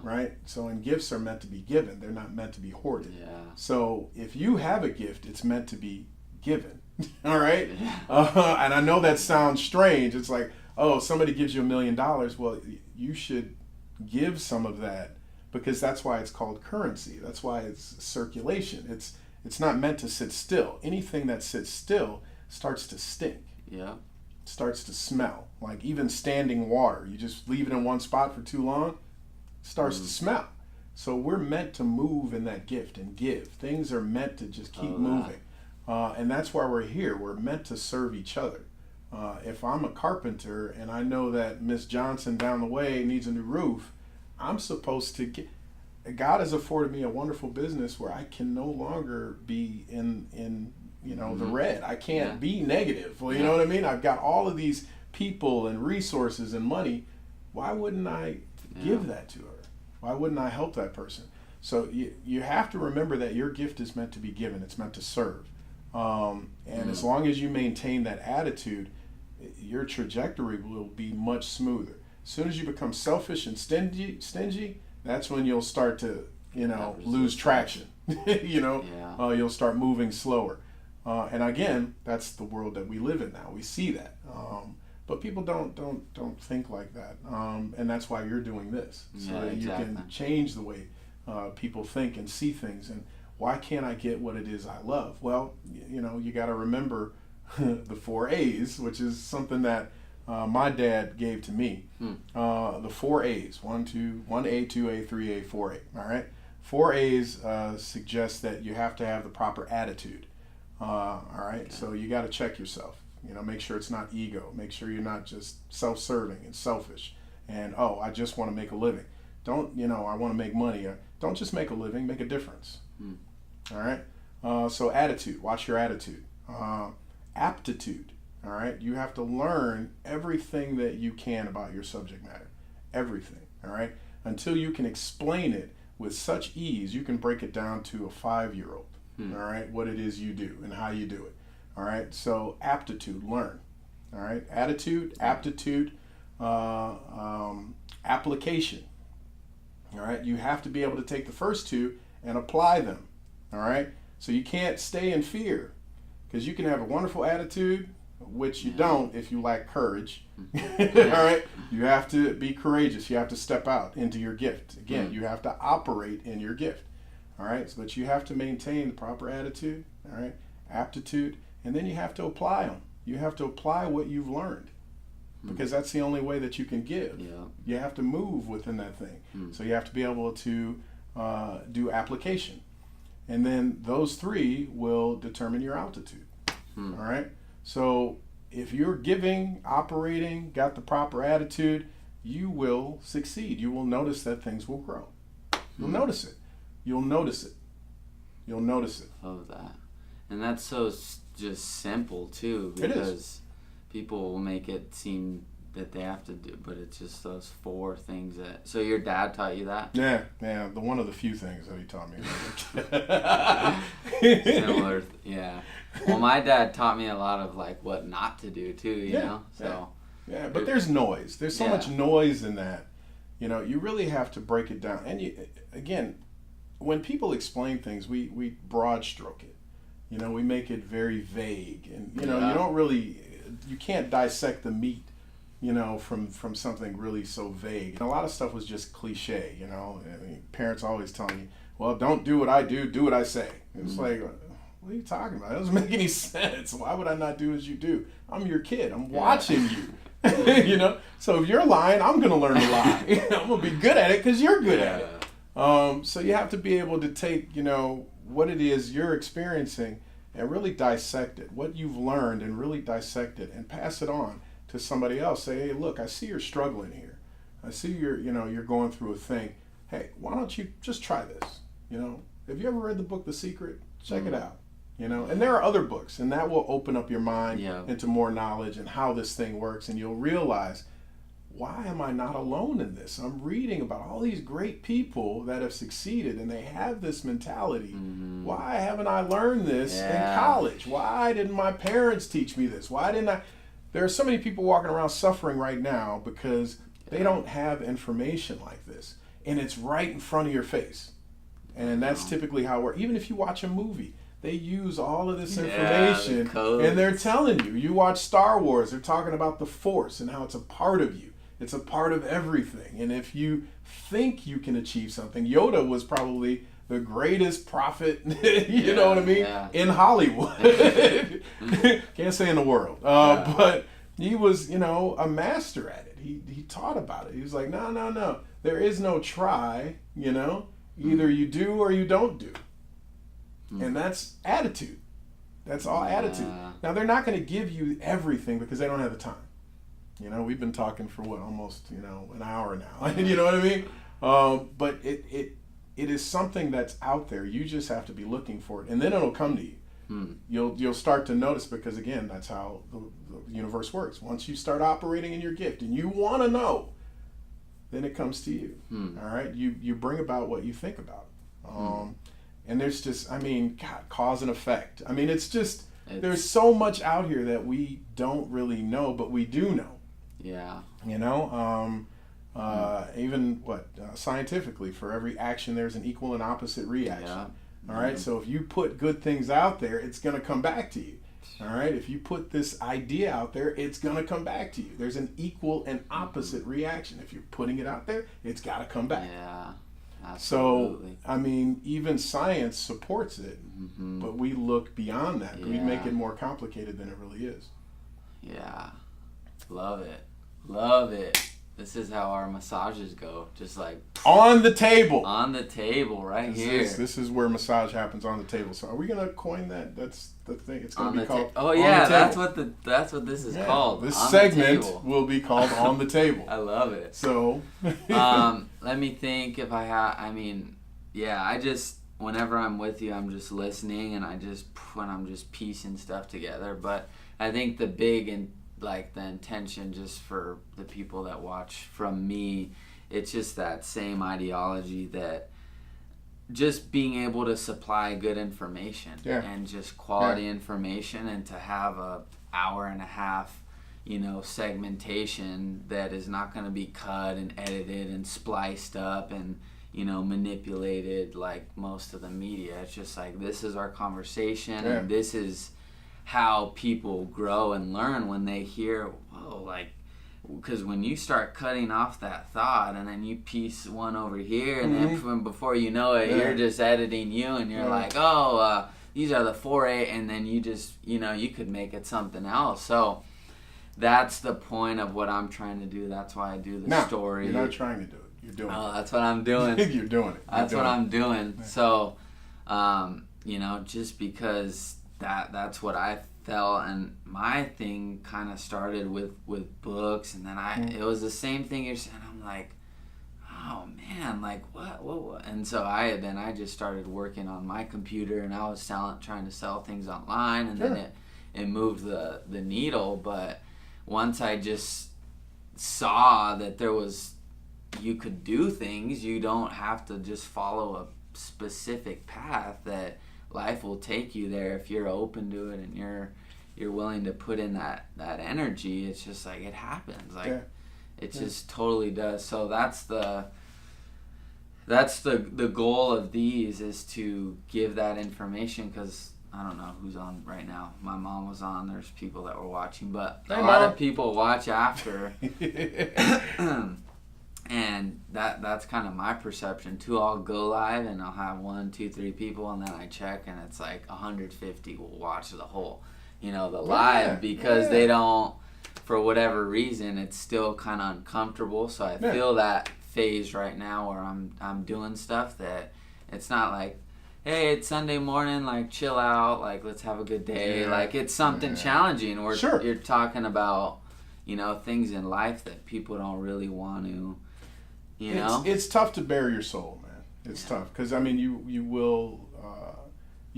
Right? So, and gifts are meant to be given. They're not meant to be hoarded. So if you have a gift, it's meant to be given. All right? And I know that sounds strange. It's like, oh, somebody gives you $1 million. Well, you should give some of that, because that's why it's called currency. That's why it's circulation. It's not meant to sit still. Anything that sits still starts to stink. Starts to smell. Like even standing water. You just leave it in one spot for too long, starts to smell. So we're meant to move in that gift and give. Things are meant to just keep moving. And that's why we're here. We're meant to serve each other. If I'm a carpenter and I know that Miss Johnson down the way needs a new roof, I'm supposed to get. God has afforded me a wonderful business where I can no longer be in the red. I can't be negative. Well, you know what I mean? I've got all of these people and resources and money. Why wouldn't I give that to her? Why wouldn't I help that person? So you have to remember that your gift is meant to be given. It's meant to serve. And as long as you maintain that attitude, your trajectory will be much smoother. As soon as you become selfish and stingy, that's when you'll start to, lose traction. You'll start moving slower. And again, that's the world that we live in now. We see that. But people don't think like that. And that's why you're doing this. So that you can change the way people think and see things. And why can't I get what it is I love? Well, you got to remember the 4 A's, which is something that my dad gave to me. The 4 A's, 1A, 2A, 3A, 4A. All right. 4 A's suggest that you have to have the proper attitude. All right. So you got to check yourself. Make sure it's not ego. Make sure you're not just self-serving and selfish. And I just want to make a living. Don't I want to make money. Don't just make a living. Make a difference. All right. So attitude. Watch your attitude. Aptitude. All right. You have to learn everything that you can about your subject matter. Everything. All right. Until you can explain it with such ease, you can break it down to a 5-year-old. All right. What it is you do and how you do it. All right. So aptitude, learn. All right. Attitude, aptitude, application. All right. You have to be able to take the first two and apply them. All right. So you can't stay in fear, because you can have a wonderful attitude, which you don't if you lack courage. All right. You have to be courageous. You have to step out into your gift. Again, you have to operate in your gift. All right. But you have to maintain the proper attitude. All right. Aptitude. And then you have to apply them. You have to apply what you've learned, because that's the only way that you can give. You have to move within that thing. So you have to be able to do application. And then those 3 will determine your altitude. All right. So if you're giving, operating, got the proper attitude, you will succeed. You will notice that things will grow. You'll notice it. You'll notice it. You'll notice it. Love that. And that's so just simple too, because people will make it seem that they have to do, but it's just those 4 things that. So your dad taught you that? Yeah. One of the few things that he taught me. Similar, yeah. Well, my dad taught me a lot of like what not to do too, you know. So. Yeah, but there's noise. There's so much noise in that. You really have to break it down. And again, when people explain things, we broad stroke it. We make it very vague, and you don't really, you can't dissect the meat from something really so vague. And a lot of stuff was just cliche, I mean, parents always telling you, well, don't do what I do what I say. It's like, what are you talking about? It doesn't make any sense. Why would I not do as you do? I'm your kid. I'm watching you. So if you're lying, I'm going to learn to lie. I'm going to be good at it because you're good at it. So you have to be able to take, what it is you're experiencing and really dissect it, what you've learned, and really dissect it and pass it on to somebody else. Say, hey, look, I see you're struggling here. I see you're going through a thing. Hey, why don't you just try this? Have you ever read the book The Secret? Check it out. And there are other books, and that will open up your mind into more knowledge and how this thing works, and you'll realize, why am I not alone in this? I'm reading about all these great people that have succeeded, and they have this mentality. Why haven't I learned this in college? Why didn't my parents teach me this? Why didn't I? There are so many people walking around suffering right now because they don't have information like this, and it's right in front of your face. And that's typically how even if you watch a movie, they use all of this information, and they're telling you. You watch Star Wars, they're talking about the Force and how it's a part of you. It's a part of everything. And if you think you can achieve something, Yoda was probably the greatest prophet, you know what I mean, in Hollywood. Can't say in the world. But he was, a master at it. He taught about it. He was like, no. There is no try, Either you do or you don't do. And that's attitude. That's all attitude. Now, they're not going to give you everything because they don't have the time. We've been talking for almost, an hour now. You know what I mean? But it is something that's out there. You just have to be looking for it. And then it'll come to you. You'll start to notice, because, again, that's how the universe works. Once you start operating in your gift and you want to know, then it comes to you. All right? You bring about what you think about. And there's just, God, cause and effect. There's so much out here that we don't really know, but we do know. Yeah. Even scientifically, for every action, there's an equal and opposite reaction. All right? So if you put good things out there, it's going to come back to you. All right? If you put this idea out there, it's going to come back to you. There's an equal and opposite reaction. If you're putting it out there, it's got to come back. Yeah. Absolutely. So, even science supports it, but we look beyond that. We make it more complicated than it really is. Yeah. Love it. Love it. This is how our massages go. Just like on the table. On the table, right here. This is where massage happens, on the table. So are we gonna coin that? That's the thing. It's gonna be called. Oh yeah, that's what this is called. This segment will be called On the Table. I love it. So let me think if I have. I just, whenever I'm with you, I'm just listening, and when I'm just piecing stuff together. But I think the big and the intention, just for the people that watch from me, it's just that same ideology, that just being able to supply good information and just quality information, and to have a hour and a half, segmentation that is not going to be cut and edited and spliced up and, manipulated like most of the media. It's just like, this is our conversation, and this is how people grow and learn when they hear, because when you start cutting off that thought, and then you piece one over here, and then before you know it, you're just editing you, and you're like, these are the 4A, and then you just, you could make it something else. So that's the point of what I'm trying to do. That's why I do the story. You're not trying to do it. You're doing it. Oh, that's what I'm doing. You're doing it. That's what I'm doing. Yeah. So, just because that's what I felt, and my thing kind of started with books, and then it was the same thing you're saying. I'm like, oh man, like what? And so I just started working on my computer, and I was trying to sell things online, and then it moved the needle. But once I just saw that you could do things, you don't have to just follow a specific path, that life will take you there if you're open to it and you're willing to put in that energy. It's just like, it happens. It just totally does. So that's the goal of these, is to give that information, because I don't know who's on right now. My mom was on. There's people that were watching, but Hey, a lot Mom. of people watch after. And that's kind of my perception too. I'll go live and I'll have 1, 2, 3 people, and then I check and it's like 150 will watch the whole, the live, because they don't, for whatever reason, it's still kind of uncomfortable. So I feel that phase right now where I'm doing stuff that it's not like, hey, it's Sunday morning, like chill out, like let's have a good day. Like it's something challenging where you're talking about, things in life that people don't really want to. It's tough to bare your soul, man. It's tough because you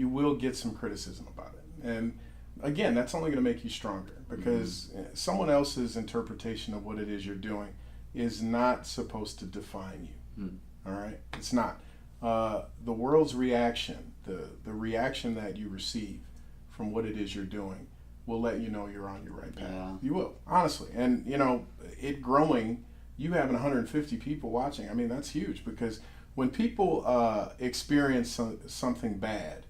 will get some criticism about it, and again, that's only going to make you stronger because someone else's interpretation of what it is you're doing is not supposed to define you. All right, it's not. The world's reaction, the reaction that you receive from what it is you're doing, will let you know you're on your right path. Yeah. You will, honestly, and it growing. You having 150 people watching, that's huge because when people experience something bad,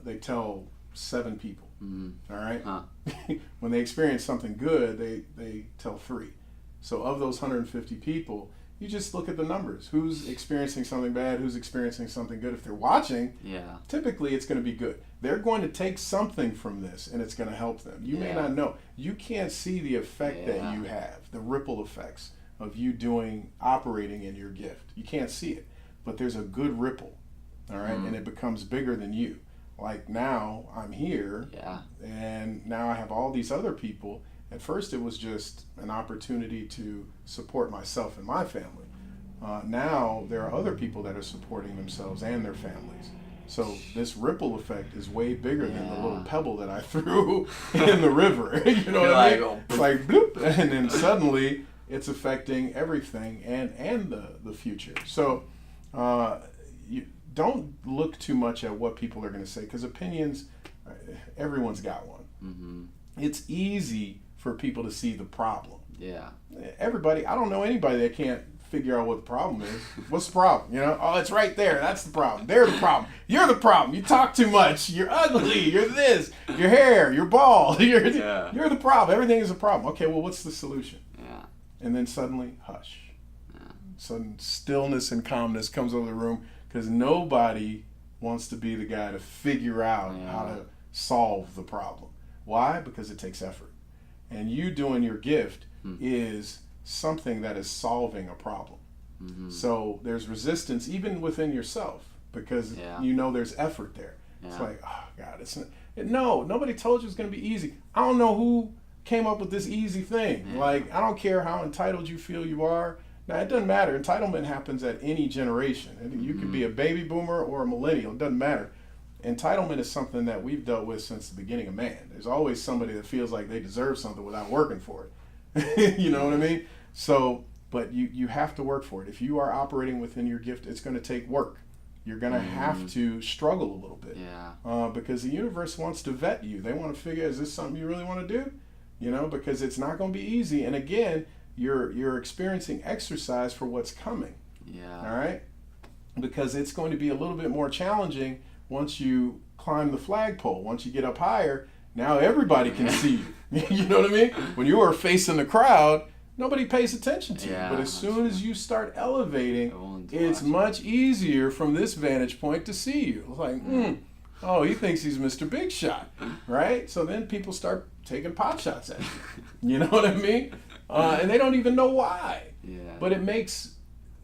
they tell 7 people. All right. When they experience something good, they tell 3. So of those 150 people, you just look at the numbers. Who's experiencing something bad? Who's experiencing something good? If they're watching, typically it's going to be good. They're going to take something from this, and it's going to help them. You may not know. You can't see the effect that you have, the ripple effects of you operating in your gift. You can't see it, but there's a good ripple, all right, and it becomes bigger than you. Like now I'm here, and now I have all these other people. At first it was just an opportunity to support myself and my family. Now there are other people that are supporting themselves and their families. So this ripple effect is way bigger than the little pebble that I threw in the river. You know what I mean? It's like bloop, and then suddenly it's affecting everything and the future. So you don't look too much at what people are going to say because opinions, everyone's got one. It's easy for people to see the problem. Everybody, I don't know anybody that can't figure out what the problem is. What's the problem? Oh, it's right there. That's the problem. They're the problem. You're the problem. You talk too much. You're ugly. You're this. Your hair. You're bald. You're the problem. Everything is a problem. Okay, well, what's the solution? And then suddenly, hush. Sudden stillness and calmness comes over the room because nobody wants to be the guy to figure out how to solve the problem. Why? Because it takes effort. And you doing your gift is something that is solving a problem. So there's resistance even within yourself because there's effort there. It's like, oh God, nobody told you it's going to be easy. I don't know who came up with this easy thing. Like, I don't care how entitled you feel you are. Now, it doesn't matter. Entitlement happens at any generation. And you could be a baby boomer or a millennial. It doesn't matter. Entitlement is something that we've dealt with since the beginning of man. There's always somebody that feels like they deserve something without working for it. You know what I mean? So, but you have to work for it. If you are operating within your gift, it's going to take work. You're going to have to struggle a little bit. Because the universe wants to vet you. They want to figure, is this something you really want to do? Because it's not going to be easy. And again, you're experiencing exercise for what's coming. All right? Because it's going to be a little bit more challenging once you climb the flagpole. Once you get up higher, now everybody can see you. You know what I mean? When you are facing the crowd, nobody pays attention to you. But as soon as you start elevating, it's much easier from this vantage point to see you. It's like, oh, he thinks he's Mr. Big Shot, right? So then people start taking pot shots at you. You know what I mean? And they don't even know why. But it makes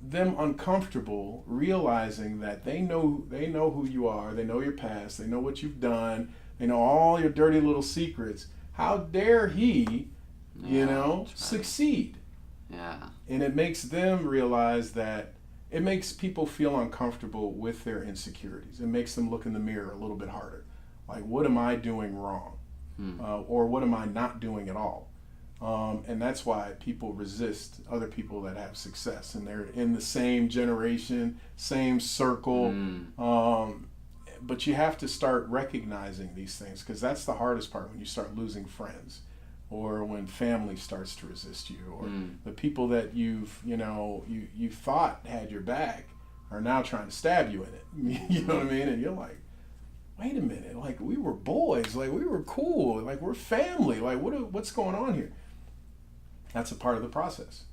them uncomfortable realizing that they know who you are, they know your past, they know what you've done, they know all your dirty little secrets. How dare he, succeed? And it makes them realize that it makes people feel uncomfortable with their insecurities. It makes them look in the mirror a little bit harder. Like, what am I doing wrong? Or what am I not doing at all? And that's why people resist other people that have success, and they're in the same generation, same circle. But you have to start recognizing these things, because that's the hardest part, when you start losing friends, or when family starts to resist you, or the people that you thought had your back are now trying to stab you in it. You know what I mean? And you're like, wait a minute, like we were boys, like we were cool, like we're family, like what's going on here? That's a part of the process,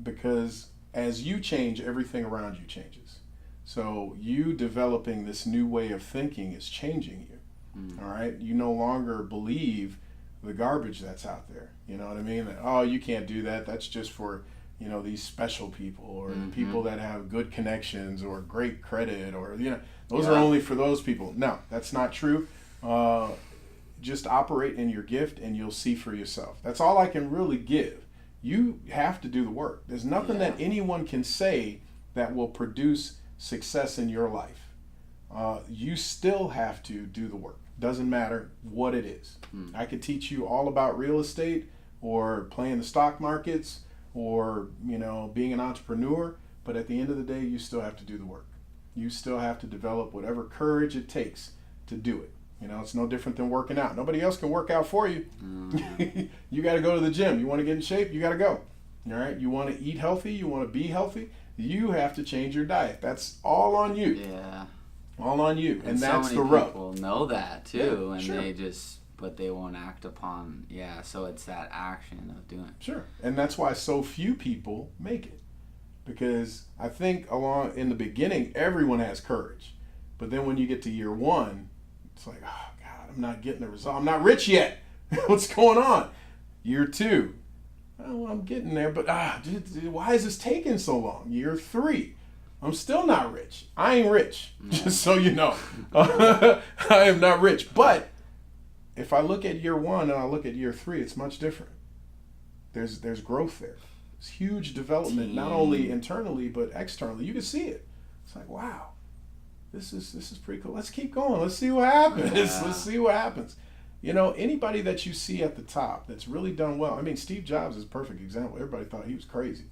because as you change, everything around you changes. So you developing this new way of thinking is changing you. All right, you no longer believe the garbage that's out there. You know what I mean? That, oh, you can't do that. That's just for these special people or people that have good connections or great credit or those are only for those people. No, that's not true. Just operate in your gift and you'll see for yourself. That's all I can really give. You have to do the work. There's nothing that anyone can say that will produce success in your life. You still have to do the work. Doesn't matter what it is. I could teach you all about real estate or playing the stock markets or being an entrepreneur, but at the end of the day, you still have to do the work. You still have to develop whatever courage it takes to do it. It's no different than working out. Nobody else can work out for you. You got to go to the gym. You want to get in shape, you got to go. All right. You want to eat healthy, you want to be healthy, you have to change your diet. That's all on you. Yeah. All on you. And that's so the many rub. People know that too, Yeah, and sure. but they won't act upon. Yeah. So it's that action of doing it. Sure. And that's why so few people make it. Because I think in the beginning, everyone has courage. But then when you get to year one, it's like, oh God, I'm not getting the result. I'm not rich yet. What's going on? Year two, oh, I'm getting there, but why is this taking so long? Year three, I'm still not rich. I ain't rich, just so you know. I am not rich. But if I look at year one and I look at year three, it's much different. There's growth there. It's huge development, not only internally but externally. You can see it. It's like, wow, this is pretty cool. Let's keep going. Let's see what happens. Yeah. Let's see what happens. Anybody that you see at the top that's really done well. I mean, Steve Jobs is a perfect example. Everybody thought he was crazy.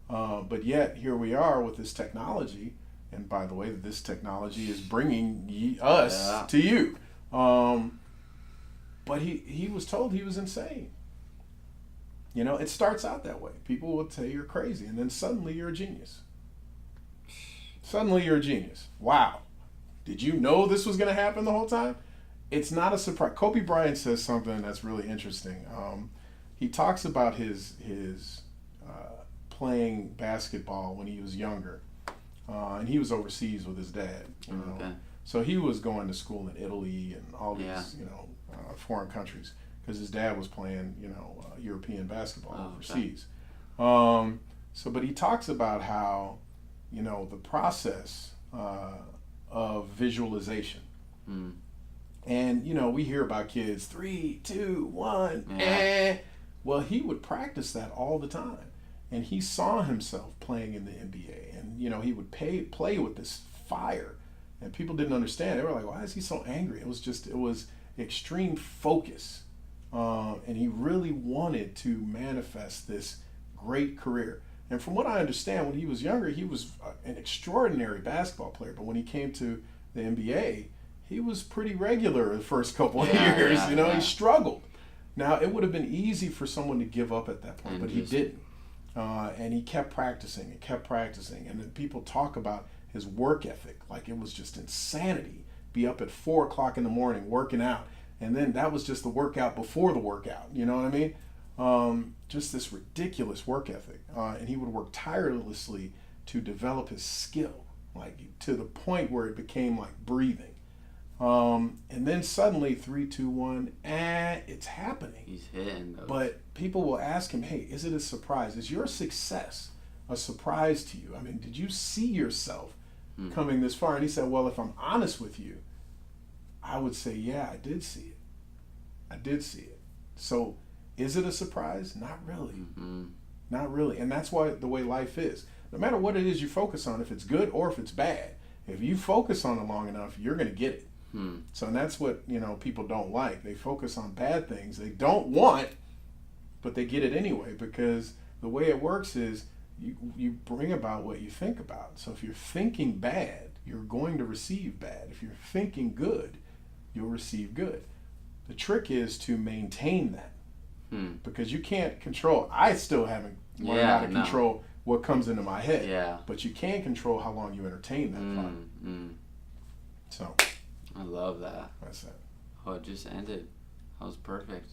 But yet, here we are with this technology. And by the way, this technology is bringing us to you. But he was told he was insane. It starts out that way. People will tell you you're crazy. And then suddenly you're a genius. Suddenly you're a genius. Wow. Did you know this was going to happen the whole time? It's not a surprise. Kobe Bryant says something that's really interesting. He talks about his playing basketball when he was younger, and he was overseas with his dad. Okay. So he was going to school in Italy and all these foreign countries because his dad was playing European basketball overseas. But he talks about how the process of visualization. And, we hear about kids, 3, 2, 1, Well, he would practice that all the time. And he saw himself playing in the NBA. And, he would play with this fire. And people didn't understand. They were like, why is he so angry? It was extreme focus. And he really wanted to manifest this great career. And from what I understand, when he was younger, he was an extraordinary basketball player. But when he came to the NBA, he was pretty regular the first couple of years. He struggled. Now, it would have been easy for someone to give up at that point, but he didn't. And he kept practicing and kept practicing. And then people talk about his work ethic like it was just insanity. Be up at 4 o'clock in the morning working out. And then that was just the workout before the workout. You know what I mean? Just this ridiculous work ethic. And he would work tirelessly to develop his skill, like to the point where it became like breathing. And then suddenly 3, 2, 1, it's happening. He's hitting those. But people will ask him, hey, is it a surprise? Is your success a surprise to you? I mean, did you see yourself coming this far? And he said, well, if I'm honest with you, I would say, yeah, I did see it. I did see it. So is it a surprise? Not really. Not really. And that's why the way life is. No matter what it is you focus on, if it's good or if it's bad, if you focus on it long enough, you're going to get it. So and that's what people don't like. They focus on bad things they don't want, but they get it anyway because the way it works is you bring about what you think about. So if you're thinking bad, you're going to receive bad. If you're thinking good, you'll receive good. The trick is to maintain that because you can't control. I still haven't learned how to control what comes into my head. But you can control how long you entertain that thought. So. I love that. That's it. Oh, it just ended. That was perfect.